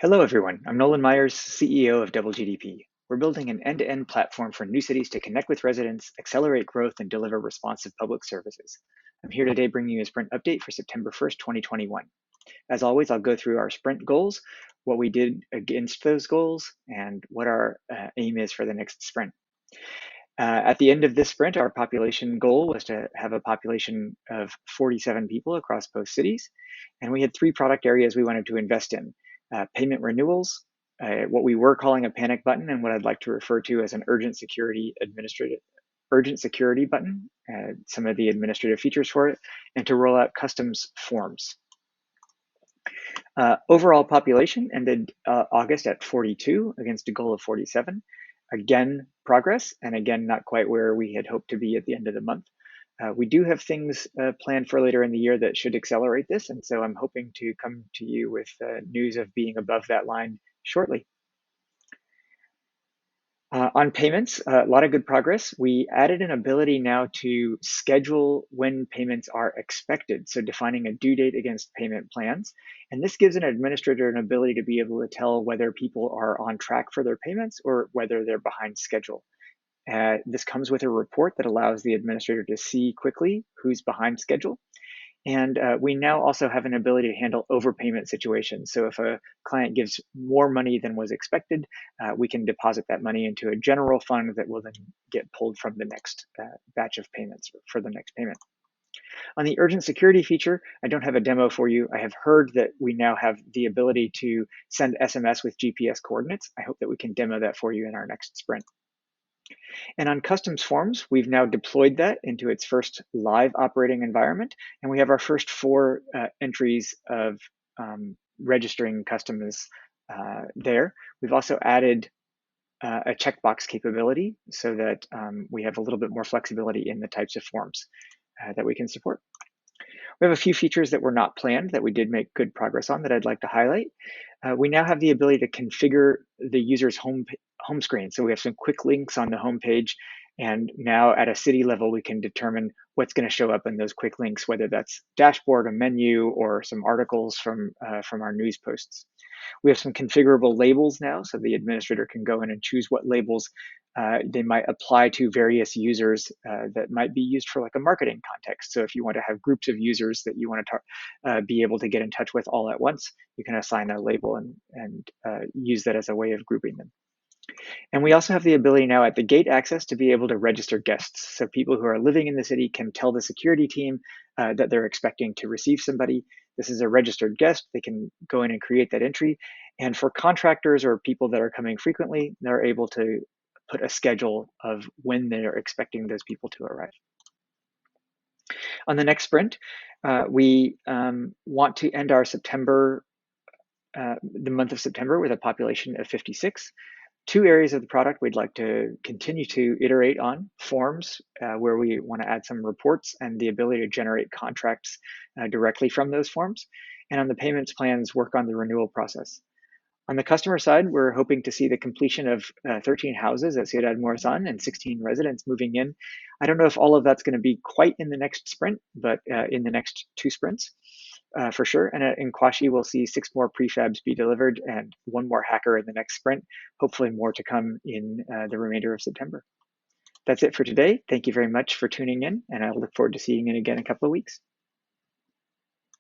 Hello, everyone. I'm Nolan Myers, CEO of Double GDP. We're building an end-to-end platform for new cities to connect with residents, accelerate growth, and deliver responsive public services. I'm here today bringing you a sprint update for September 1st, 2021. As always, I'll go through our sprint goals, what we did against those goals, and what our aim is for the next sprint. At the end of this sprint, our population goal was to have a population of 47 people across both cities. And we had three product areas we wanted to invest in. Payment renewals, what we were calling a panic button, and what I'd like to refer to as an urgent security button, some of the administrative features for it, and to roll out customs forms. Overall population ended August at 42 against a goal of 47. Again, progress, and again, not quite where we had hoped to be at the end of the month. We do have things planned for later in the year that should accelerate this, and so I'm hoping to come to you with news of being above that line shortly. On payments, a lot of good progress. We added an ability now to schedule when payments are expected, so defining a due date against payment plans. And this gives an administrator an ability to be able to tell whether people are on track for their payments or whether they're behind schedule. This comes with a report that allows the administrator to see quickly who's behind schedule. And we now also have an ability to handle overpayment situations. So if a client gives more money than was expected, we can deposit that money into a general fund that will then get pulled from the next batch of payments for the next payment. On the urgent security feature, I don't have a demo for you. I have heard that we now have the ability to send SMS with GPS coordinates. I hope that we can demo that for you in our next sprint. And on customs forms, we've now deployed that into its first live operating environment. And we have our first four entries of registering customs there. We've also added a checkbox capability so that we have a little bit more flexibility in the types of forms that we can support. We have a few features that were not planned that we did make good progress on that I'd like to highlight. We now have the ability to configure the user's home screen. So we have some quick links on the home page. And now at a city level, we can determine what's going to show up in those quick links, whether that's dashboard, a menu, or some articles from our news posts. We have some configurable labels now, so the administrator can go in and choose what labels they might apply to various users that might be used for like a marketing context. So if you want to have groups of users that you want to be able to get in touch with all at once, you can assign a label and use that as a way of grouping them. And we also have the ability now at the gate access to be able to register guests. So people who are living in the city can tell the security team that they're expecting to receive somebody. This is a registered guest. They can go in and create that entry. And for contractors or people that are coming frequently, they're able to put a schedule of when they're expecting those people to arrive. On the next sprint, we want to end our the month of September with a population of 56. Two areas of the product we'd like to continue to iterate on: forms, where we want to add some reports and the ability to generate contracts directly from those forms. And on the payments plans, work on the renewal process. On the customer side, we're hoping to see the completion of 13 houses at Ciudad Morazan and 16 residents moving in. I don't know if all of that's going to be quite in the next sprint, but in the next two sprints for sure. And in Kwashi, we'll see 6 more prefabs be delivered and 1 more hacker in the next sprint, hopefully more to come in the remainder of September. That's it for today. Thank you very much for tuning in, and I look forward to seeing you again in a couple of weeks.